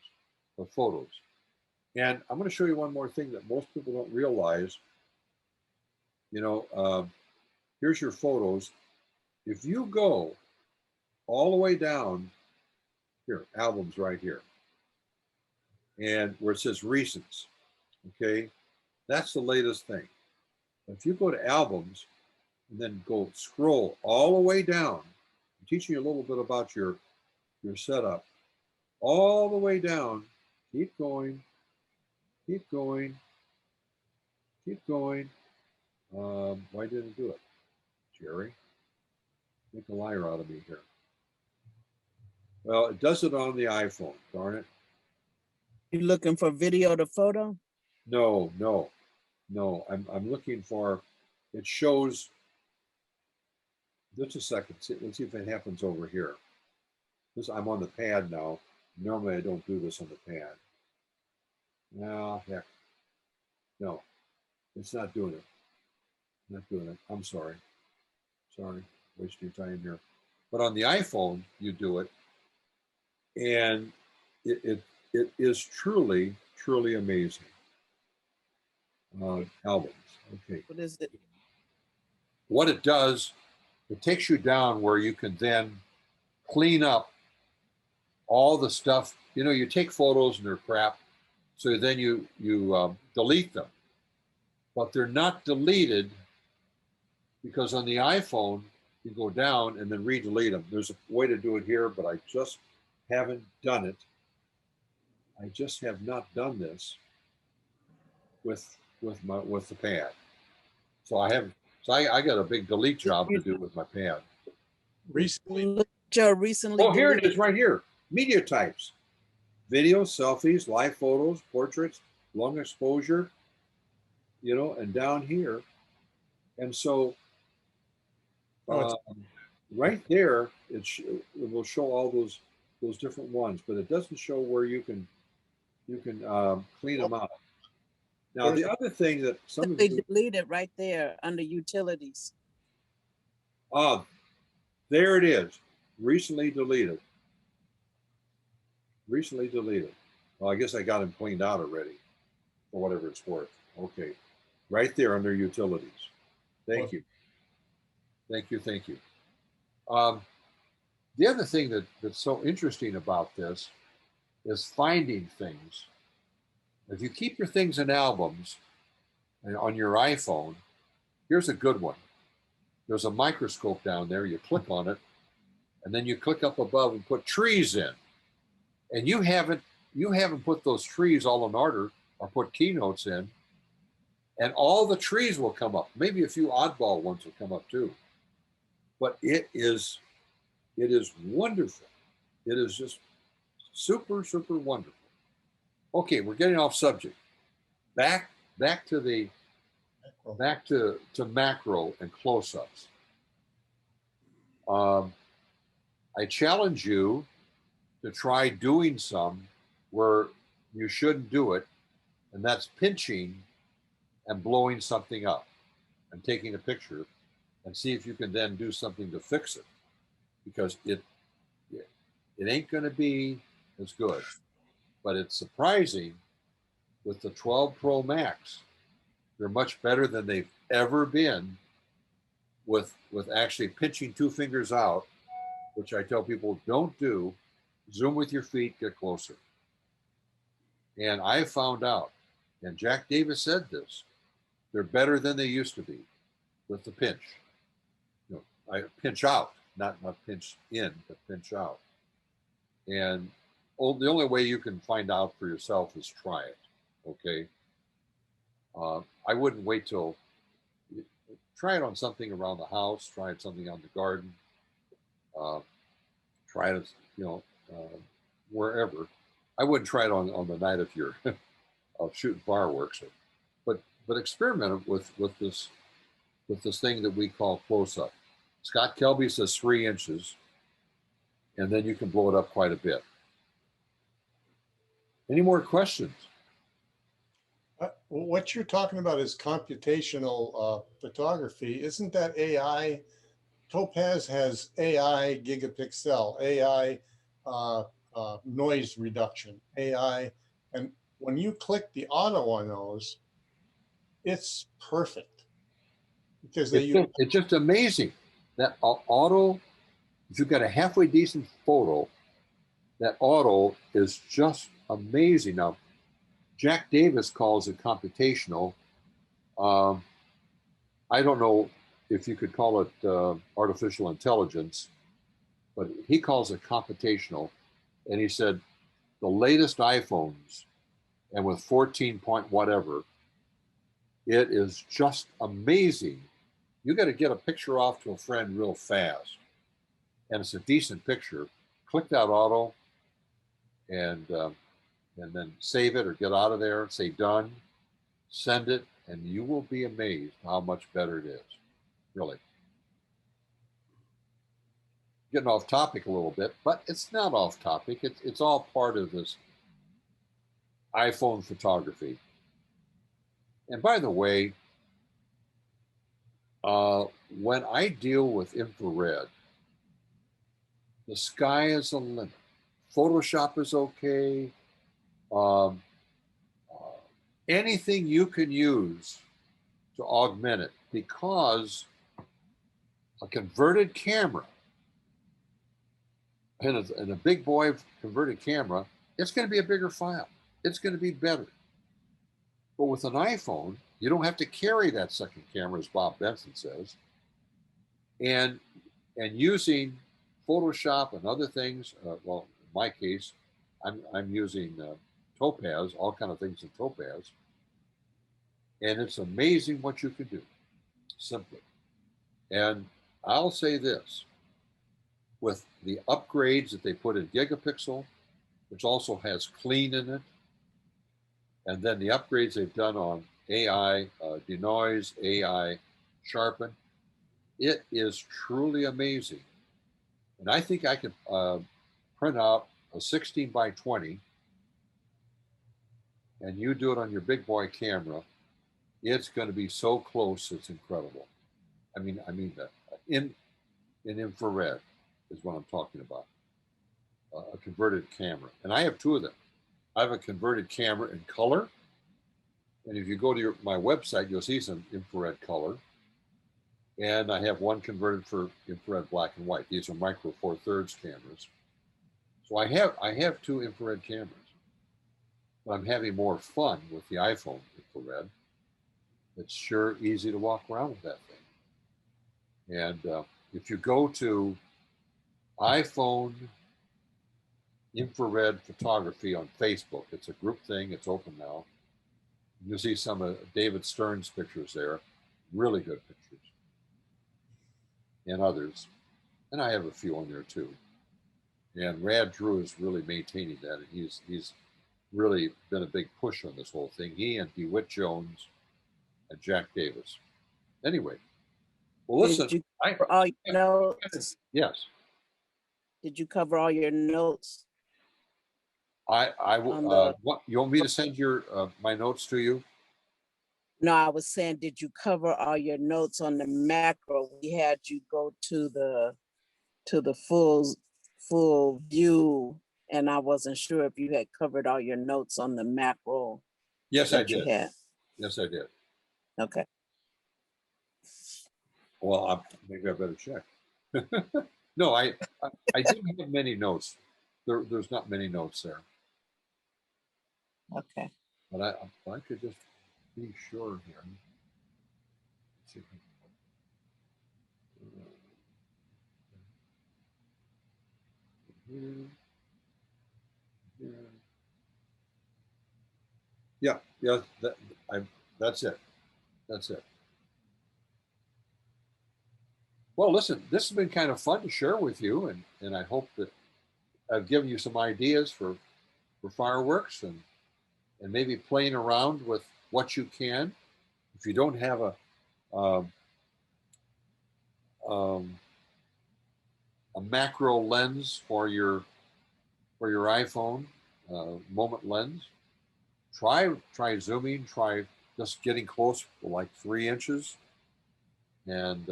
but photos. And I'm going to show you one more thing that most people don't realize. You know, here's your photos. If you go all the way down here, albums right here, and where it says recents, okay, that's the latest thing. If you go to albums and then go scroll all the way down, I'm teaching you a little bit about your setup, all the way down, keep going, keep going, keep going. Why didn't it do it? Jerry, make a liar out of me here. Well, it does it on the iPhone, darn it. You looking for video to photo? No, no, no. I'm looking for, it shows, just a second. Let's see if it happens over here. I'm on the pad now. Normally I don't do this on the pad. No, heck. No, it's not doing it. Not doing it. I'm sorry. Sorry, wasting your time here. But on the iPhone, you do it. And it is truly, truly amazing. Albums. Okay. What is it? What it does, it takes you down where you can then clean up all the stuff. You know, you take photos and they're crap, so then you delete them, but they're not deleted because on the iPhone you go down and then re-delete them. There's a way to do it here, but I just haven't done it. I just have not done this with the pad. So I got a big delete job to do with my pad. Recently, Look at your recently. Oh, here it deleted- is right here. Media types. Video, selfies, live photos, portraits, long exposure, you know, and down here. And so right there, it will show all those different ones, but it doesn't show where you can clean them out. Now, the other thing that some of They you, deleted right there under utilities. there it is, recently deleted. Recently deleted. Well, I guess I got them cleaned out already, for whatever it's worth. Okay, right there under utilities. Thank you. Thank you, thank you. The other thing that's so interesting about this is finding things. If you keep your things in albums on your iPhone, here's a good one. There's a microscope down there. You click on it, and then you click up above and put trees in. And you haven't put those trees all in order or put keynotes in, and all the trees will come up. Maybe a few oddball ones will come up too. But it is wonderful. It is just super, super wonderful. Okay, we're getting off subject. Back to macro and close-ups. I challenge you to try doing some where you shouldn't do it, and that's pinching and blowing something up and taking a picture and see if you can then do something to fix it, because it ain't going to be as good. But it's surprising with the 12 Pro Max, they're much better than they've ever been with actually pinching two fingers out, which I tell people don't do. Zoom with your feet, get closer. And I found out, and Jack Davis said this, they're better than they used to be with the pinch. You know, I pinch out, not pinch in, but pinch out. And the only way you can find out for yourself is try it, okay? I wouldn't wait till, try it on something around the house, try it something on the garden, try it, wherever. I wouldn't try it on the night if you're shooting fireworks, but experiment with this thing that we call close up. Scott Kelby says 3 inches, and then you can blow it up quite a bit. Any more questions? What you're talking about is computational photography. Isn't that AI? Topaz has AI gigapixel, AI noise reduction, AI. And when you click the auto on those, it's perfect. Because It's just amazing that auto, if you've got a halfway decent photo, that auto is just amazing. Now, Jack Davis calls it computational. I don't know if you could call it artificial intelligence, but he calls it computational. And he said the latest iPhones, and with 14 point whatever, It is just amazing. You got to get a picture off to a friend real fast, and it's a decent picture. Click that auto, and then save it or get out of there. Say done, send it, and you will be amazed how much better it is. Really. Getting off topic a little bit, but it's not off topic. It's all part of this iPhone photography. And by the way, when I deal with infrared, the sky is the limit. Photoshop is okay. Um, Anything you can use to augment it, because a converted camera and a big boy converted camera, it's going to be a bigger file. It's going to be better. But with an iPhone, you don't have to carry that second camera, as Bob Benson says. And using Photoshop and other things, well, in my case, I'm using Topaz, all kind of things in Topaz. And it's amazing what you can do, simply. And I'll say this, with the upgrades that they put in Gigapixel, which also has clean in it, and then the upgrades they've done on AI denoise, AI sharpen, it is truly amazing. And I think I could print out a 16 by 20, and you do it on your big boy camera. It's going to be so close, it's incredible. I mean that in infrared is what I'm talking about. A converted camera, and I have two of them. I have a converted camera in color, and if you go to my website, you'll see some infrared color. And I have one converted for infrared black and white. These are micro 4/3 cameras. So I have two infrared cameras, but I'm having more fun with the iPhone infrared. It's sure easy to walk around with that thing. And if you go to iPhone infrared photography on Facebook, it's a group thing. It's open now. You'll see some of David Stern's pictures there. Really good pictures. And others. And I have a few on there too. And Rad Drew is really maintaining that. And he's really been a big push on this whole thing. He and DeWitt Jones and Jack Davis. Anyway, well, listen. Did you cover all your notes? Yes. Did you cover all your notes? I will. What you want me to send your my notes to you? No, I was saying, did you cover all your notes on the macro? We had you go to the full view, and I wasn't sure if you had covered all your notes on the macro. Yes, I did. Yes, I did. Okay. Well, maybe I better check. No, I didn't have many notes. There's not many notes there. Okay. But I could just be sure here. Yeah, that's it. That's it. Well, listen, this has been kind of fun to share with you, and I hope that I've given you some ideas for fireworks and maybe playing around with what you can. If you don't have a macro lens for your iPhone, moment lens, try zooming, try just getting close for like 3 inches, and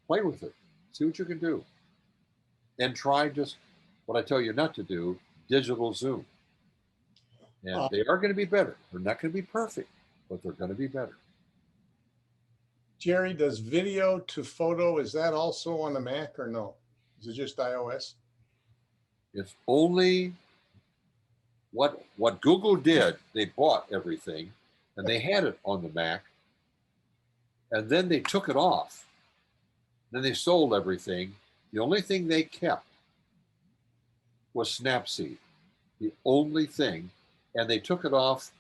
play with it. See what you can do, and try just what I tell you not to do: digital zoom. And they are going to be better. They're not going to be perfect, but they're going to be better. Jerry, does video to photo, is that also on the Mac or no? Is it just iOS? It's only what Google did. They bought everything, and they had it on the Mac, and then they took it off. Then they sold everything. The only thing they kept was Snapseed. The only thing, and they took it off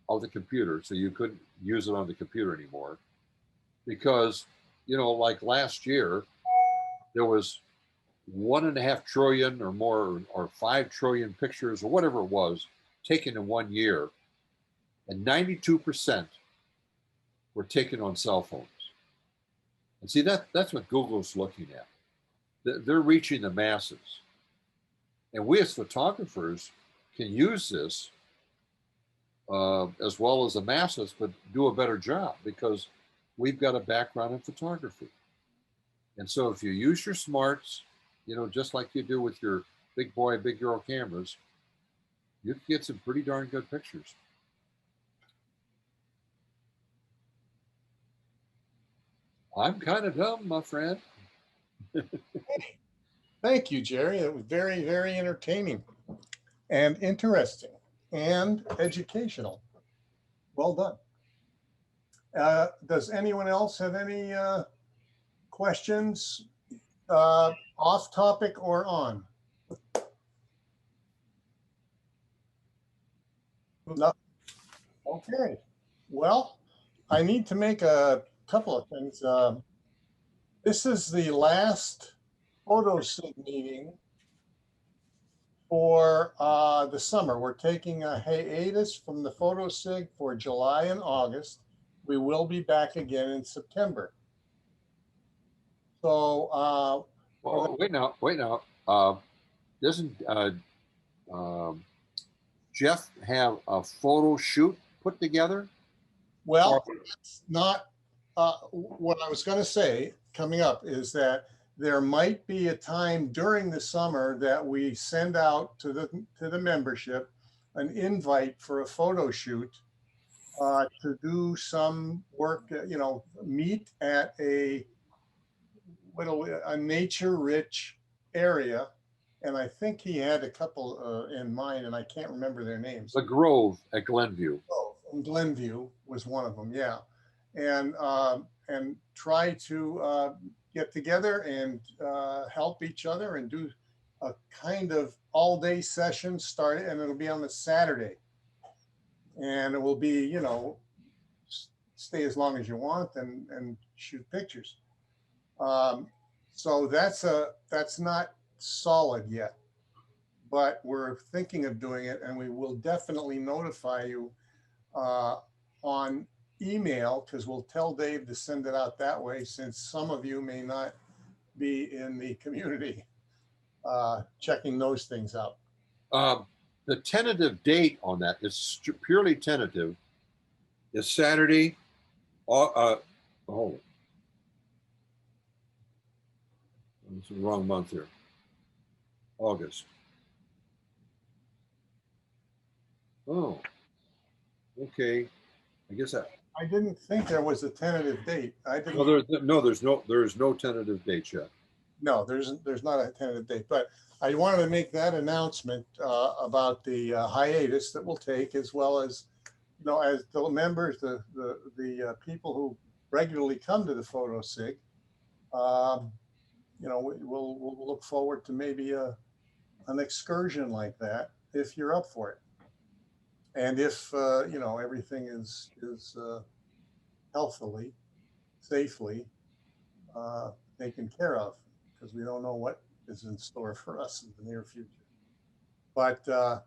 of the computer, so you couldn't use it on the computer anymore. Because, you know, like last year, there was 1.5 trillion or more, or 5 trillion pictures or whatever it was taken in 1 year, and 92% were taken on cell phones. And see, that's what Google's looking at. They're reaching the masses. And we as photographers can use this as well as the masses, but do a better job because we've got a background in photography. And so if you use your smarts, you know, just like you do with your big boy, big girl cameras, you can get some pretty darn good pictures. I'm kind of dumb, my friend. Thank you, Jerry. It was very, very entertaining and interesting and educational. Well done. Does anyone else have any questions, off topic or on? Nothing. Okay. Well, I need to make a couple of things. This is the last photo SIG meeting for the summer. We're taking a hiatus from the photo SIG for July and August. We will be back again in September. So Well, wait now. Doesn't Jeff have a photo shoot put together? well, it's not what I was going to say coming up is that there might be a time during the summer that we send out to the membership an invite for a photo shoot to do some work, you know, meet at a nature-rich area. And I think he had a couple in mind, and I can't remember their names. The Grove at Glenview. Grove in Glenview was one of them, yeah. And try to get together and help each other and do a kind of all-day session started, and it'll be on a Saturday. And it will be, you know, stay as long as you want and shoot pictures. So that's not solid yet, but we're thinking of doing it, and we will definitely notify you on email, because we'll tell Dave to send it out that way, since some of you may not be in the community checking those things out. The tentative date on that is purely tentative. Is Saturday. It's the wrong month here. August. Oh, okay. I guess that. I didn't think there was a tentative date. I didn't. Well, there's no tentative date yet. No, there's not a tentative date, but I wanted to make that announcement about the hiatus that we'll take, as well as, you know, as the members, the people who regularly come to the photo SIG. You know, we'll look forward to maybe an excursion like that if you're up for it, and if you know, everything is healthily, safely taken care of, because we don't know what is in store for us in the near future. But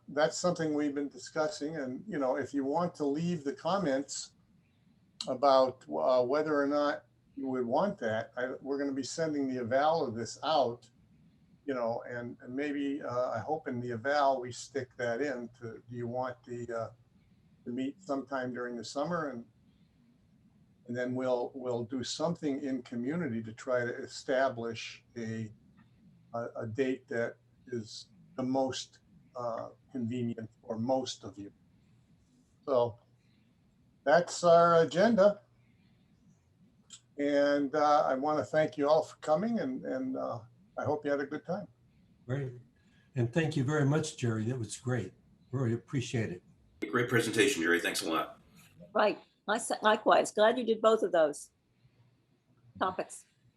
that's something we've been discussing, and you know, if you want to leave the comments about whether or not you would want that, we're going to be sending the eval of this out, you know, and maybe I hope in the eval we stick that in to, do you want to meet sometime during the summer, and then we'll do something in community to try to establish a date that is the most convenient for most of you. So that's our agenda. And I want to thank you all for coming, and I hope you had a good time. Great. And thank you very much, Jerry. That was great. Really appreciate it. Great presentation, Jerry. Thanks a lot. Right. Likewise. Glad you did both of those topics.